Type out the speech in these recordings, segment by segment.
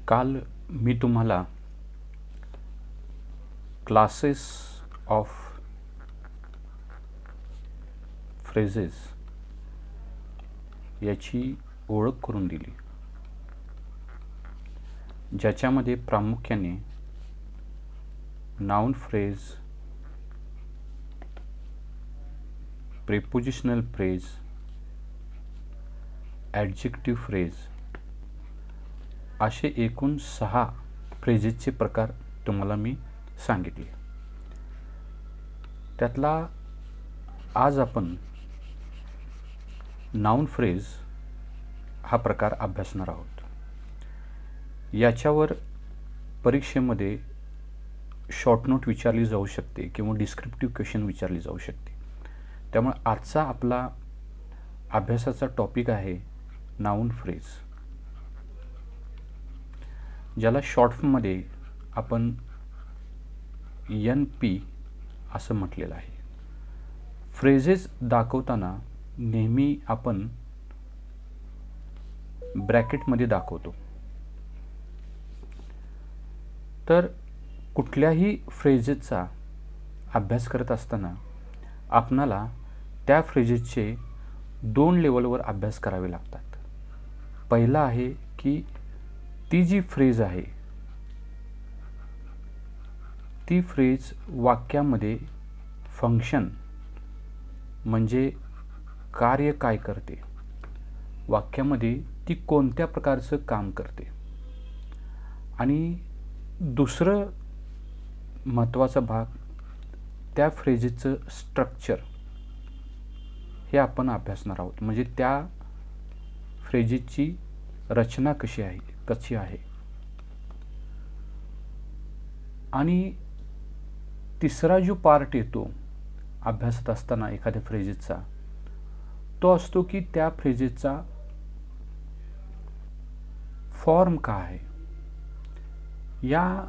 काल मी तुम्हाला classes of phrases याची ओळख करून दिली, ज्याच्यामध्ये प्रामुख्याने noun phrase, prepositional phrase, adjective phrase असे एकूण 6 फ्रेजेसचे प्रकार तुम्हाला मी सांगितले. त्यातला आज आपण नाउन फ्रेज हा प्रकार अभ्यासणार आहोत. याच्यावर परीक्षेमध्ये शॉर्ट नोट विचारली जाऊ शकते किंवा डिस्क्रिप्टिव्ह क्वेश्चन विचारली जाऊ शकते. त्यामुळे आजचा आपला अभ्यासाचा टॉपिक आहे नाउन फ्रेज, ज्याला शॉर्ट फॉर्ममध्ये आपण NP असं म्हटलेलं आहे. फ्रेजेस दाखवताना नेहमी आपण ब्रॅकेटमध्ये दाखवतो. तर कुठल्याही फ्रेजेसचा अभ्यास करत असताना आपणाला त्या फ्रेजेसचे 2 लेवलवर अभ्यास करावे लागतात. पहिला आहे की ती जी फ्रेज आहे ती फ्रेज वाक्यामध्ये फंक्शन म्हणजे कार्य काय करते, वाक्यामध्ये ती कोणत्या प्रकारचं काम करते. आणि दुसरं महत्त्वाचा भाग त्या फ्रेजेसचं स्ट्रक्चर हे आपण अभ्यासणार आहोत. म्हणजे त्या फ्रेजेसची रचना कशी आहे. आणि तिसरा जो पार्ट येतो अभ्यासात असताना एखाद्या फ्रेजेसचा, तो असतो की त्या फ्रेजेसचा फॉर्म काय आहे. या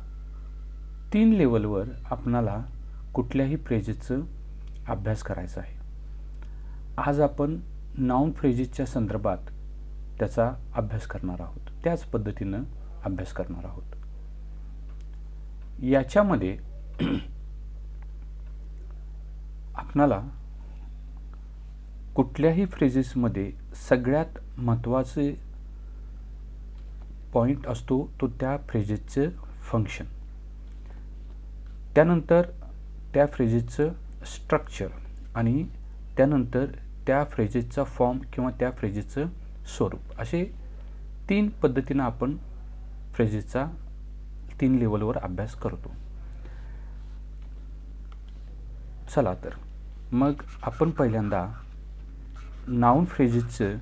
3 लेवलवर आपणाला कुठल्याही फ्रेजेसचा अभ्यास करायचा आहे. आज आपण नाउन फ्रेजेसच्या संदर्भात त्याचा अभ्यास करणार आहोत, त्याच पद्धतीनं अभ्यास करणार आहोत. याच्यामध्ये आपणाला कुठल्याही फ्रेजेसमध्ये सगळ्यात महत्त्वाचे पॉईंट असतो तो त्या फ्रेजेसचं फंक्शन, त्यानंतर त्या फ्रेजेसचं स्ट्रक्चर आणि त्यानंतर त्या फ्रेजेसचा फॉर्म किंवा त्या फ्रेजेसचं स्वरूप. असे 3 पद्धतीनं आपण फ्रेजेसचा 3 लेवलवर अभ्यास करतो. चला तर मग आपण पहिल्यांदा नाउन फ्रेजेसचं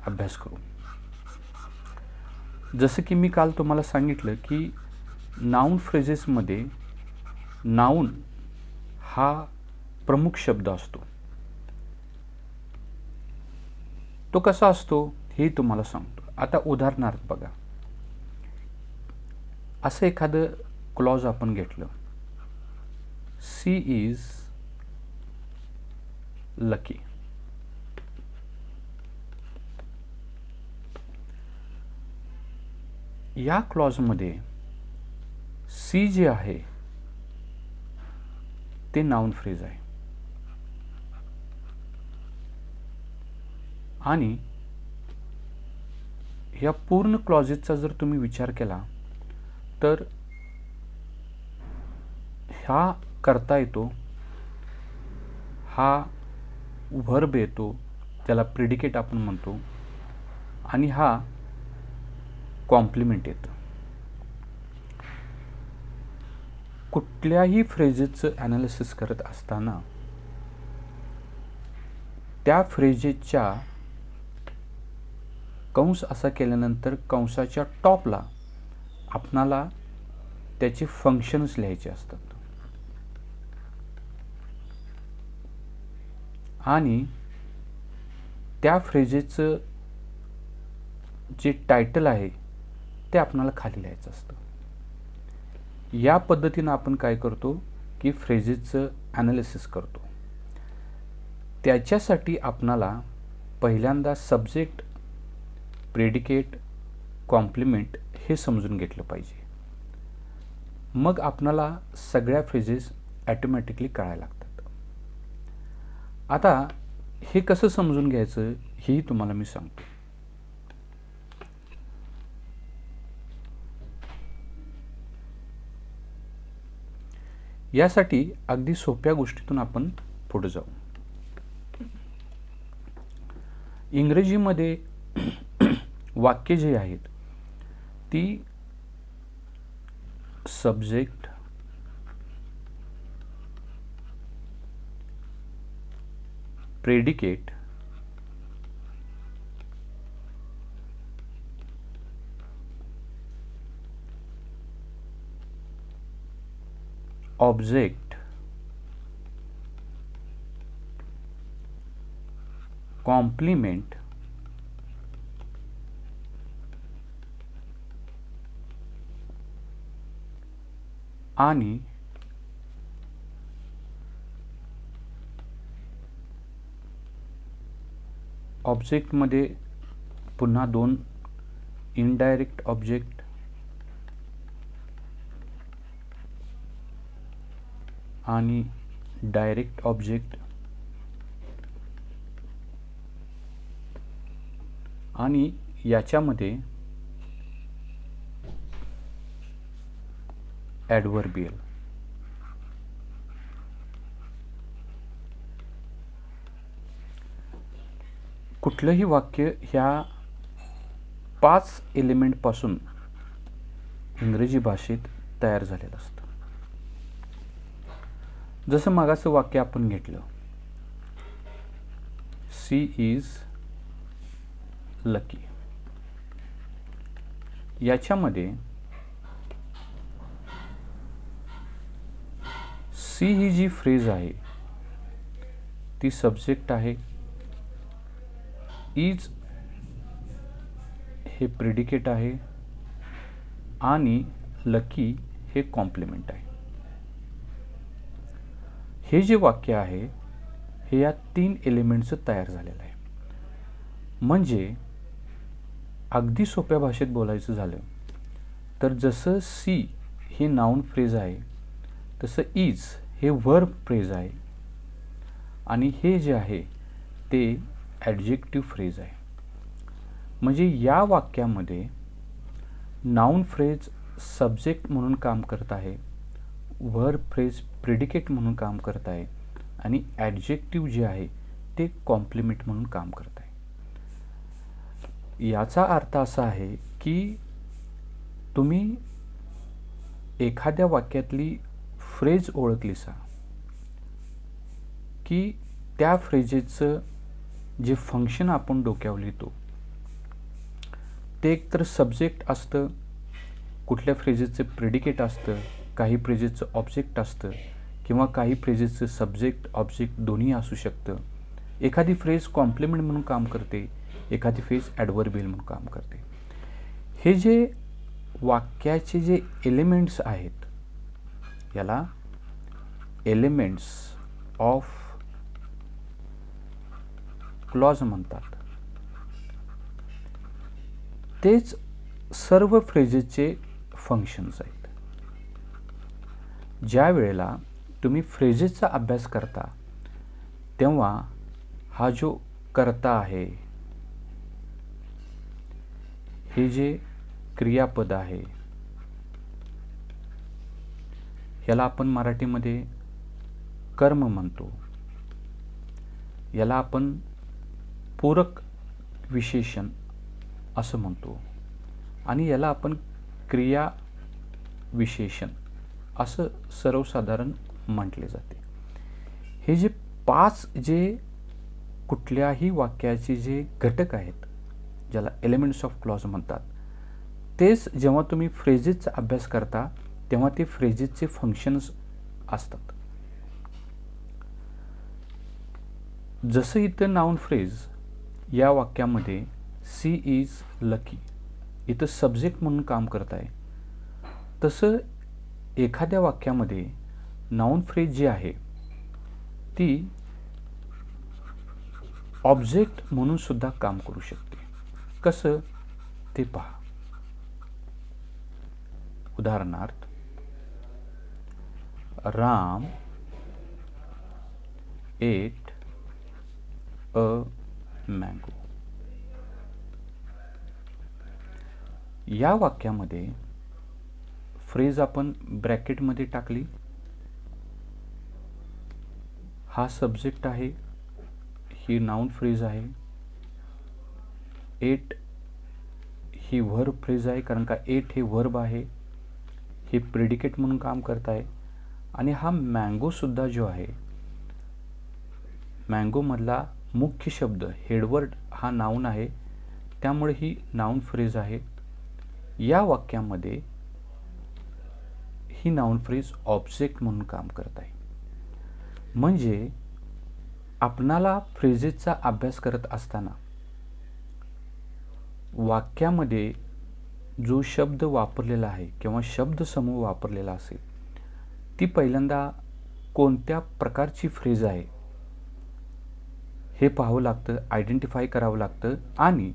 अभ्यास करू. जसं की मी काल तुम्हाला सांगितलं की नाउन फ्रेजेसमध्ये नाउन हा प्रमुख शब्द असतो. तो कसा असतो हे तुम्हाला सांगतो. आता उदाहरणार्थ बघा, असं एखादं क्लॉज आपण घेतलं, सी इज लकी. या क्लॉजमध्ये सी जे आहे ते नाउन फ्रेज आहे. आणि ह्या पूर्ण क्लॉजेसचा जर तुम्ही विचार केला तर हा करता येतो, हा व्हर्ब येतो त्याला प्रिडिकेट आपण म्हणतो, आणि हा कॉम्प्लिमेंट येतं. कुठल्याही फ्रेजेसचं ॲनालिसिस करत असताना त्या फ्रेजेसच्या कंस असा केल्यानंतर कंसाच्या टॉपला आपणाला त्याचे फंक्शन्स लिहायचे असतात. आणि त्या फ्रेजेसचं जे टायटल आहे ते आपणाला खाली लिहायचं असतं. या पद्धतीनं आपण काय करतो की फ्रेजेसचं ॲनालिसिस करतो. त्याच्यासाठी आपणाला पहिल्यांदा सब्जेक्ट, प्रेडिकेट, कॉम्प्लिमेंट हे समजून घेतलं पाहिजे. मग आपणाला सगळ्या फ्रेजेस ॲटोमॅटिकली कळायला लागतात. आता हे कसं समजून घ्यायचं हेही तुम्हाला मी सांगतो. यासाठी अगदी सोप्या गोष्टीतून आपण पुढे जाऊ. इंग्रजीमध्ये वाक्य जे आहेत ती सब्जेक्ट, प्रेडिकेट, ऑब्जेक्ट, कॉम्प्लिमेंट आणि ऑब्जेक्टमध्ये पुन्हा दोन इनडायरेक्ट ऑब्जेक्ट आणि डायरेक्ट ऑब्जेक्ट आणि याच्यामध्ये ॲडव्हर्बियल. कुठलंही वाक्य ह्या 5 एलिमेंटपासून इंग्रजी भाषेत तयार झालेलं असतं. जसं मागाचं वाक्य आपण घेतलं, सी इज लकी. याच्यामध्ये सी ही जी फ्रेज आहे ती सब्जेक्ट आहे, इज हे प्रेडिकेट आहे आणि लकी हे कॉम्प्लिमेंट आहे. हे जे वाक्य आहे हे या 3 एलिमेंटचं तयार झालेलं आहे. म्हणजे अगदी सोप्या भाषेत बोलायचं झालं तर जसं सी हे नाउन फ्रेज आहे तसं इज हे वर्ब फ्रेज आहे आणि हे जे आहे ते ॲडजेक्टिव्ह फ्रेज आहे. म्हणजे या वाक्यामध्ये नाउन फ्रेज सब्जेक्ट म्हणून काम करत आहे, वर्ब फ्रेज प्रेडिकेट म्हणून काम करत आहे आणि ॲडजेक्टिव्ह जे आहे ते कॉम्प्लिमेंट म्हणून काम करत आहे. याचा अर्थ असा आहे की तुम्ही एखाद्या वाक्यातली फ्रेज ओळखलीसा की त्या फ्रेजेचं जे फंक्शन आपण डोक्यावर लिहितो ते एकतर सब्जेक्ट असतं, कुठल्या फ्रेजेसचं प्रेडिकेट असतं, काही फ्रेजेसचं ऑब्जेक्ट असतं किंवा काही फ्रेजेसचं सब्जेक्ट ऑब्जेक्ट दोन्ही असू शकतं. एखादी फ्रेज कॉम्प्लिमेंट म्हणून काम करते, एखादी फ्रेज ॲडव्हर्बियल म्हणून काम करते. हे जे वाक्याचे जे एलिमेंट्स आहेत याला एलिमेंट्स ऑफ क्लॉज म्हणतात. तेच सर्व फ्रेजेसचे फंक्शन्स आहेत. ज्या वेळेला तुम्ही फ्रेजेसचा अभ्यास करता तेव्हा हा जो कर्ता आहे, हे जे क्रियापद आहे याला आपण मराठीमध्ये कर्म म्हणतो, याला आपण पूरक विशेषण असं म्हणतो आणि याला आपण क्रिया विशेषण असं सर्वसाधारण म्हटले जाते. हे जे 5 जे कुठल्याही वाक्याचे जे घटक आहेत ज्याला एलिमेंट्स ऑफ क्लॉज म्हणतात, तेच जेव्हा तुम्ही फ्रेजेसचा अभ्यास करता तेव्हा ते फ्रेजेसचे फंक्शन्स असतात. जसं इथं नाउन फ्रेज या वाक्यामध्ये सी इज लकी इथं सब्जेक्ट म्हणून काम करत आहे, तसं एखाद्या वाक्यामध्ये नाउन फ्रेज जी आहे ती ऑब्जेक्ट म्हणून सुद्धा काम करू शकते. कसं ते पहा. उदाहरणार्थ राम एट अ मँगो. या वाक्यामध्ये फ्रेज आपण ब्रॅकेटमध्ये टाकली. हा सब्जेक्ट आहे, ही नाउन फ्रेज आहे. एट ही व्हर्ब फ्रेज आहे, कारण का एट हे व्हर्ब आहे, हे प्रेडिकेट म्हणून काम करत आहे. आणि हा मँगोसुद्धा जो आहे, मँगोमधला मुख्य शब्द हेडवर्ड हा नाउन आहे, त्यामुळे ही नाउन फ्रेज आहे. या वाक्यामध्ये ही नाउन फ्रेज ऑब्जेक्ट म्हणून काम करत आहे. म्हणजे आपणाला फ्रेजेसचा अभ्यास करत असताना वाक्यामध्ये जो शब्द वापरलेला आहे किंवा शब्दसमूह वापरलेला असेल, ती पहिल्यांदा कोणत्या प्रकारची फ्रेज आहे हे पाहावं लागतं, आयडेंटिफाय करावं लागतं. आणि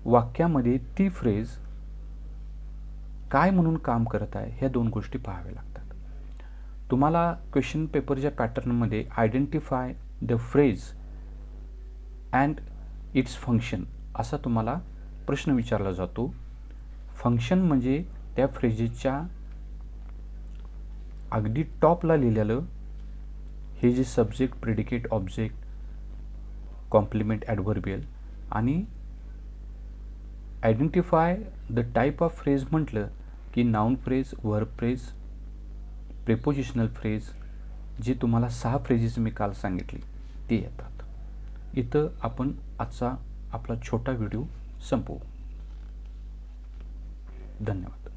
वाक्यामध्ये ती फ्रेज काय म्हणून काम करत आहे ह्या दोन गोष्टी पाहाव्या लागतात. तुम्हाला क्वेश्चन पेपरच्या पॅटर्नमध्ये identify the phrase and its function असा तुम्हाला प्रश्न विचारला जातो. फंक्शन म्हणजे त्या फ्रेजेसच्या अगदी टॉपला लिहिलेलं हे जे सब्जेक्ट, प्रेडिकेट, ऑब्जेक्ट, कॉम्प्लिमेंट, ॲडव्हर्बियल. आणि identify the type of phrase म्हटलं की noun phrase, verb phrase, prepositional phrase, जे तुम्हाला 6 फ्रेजेस मी काल सांगितली ते येतात. इथं आपण आजचा आपला छोटा व्हिडिओ संपवू. धन्यवाद.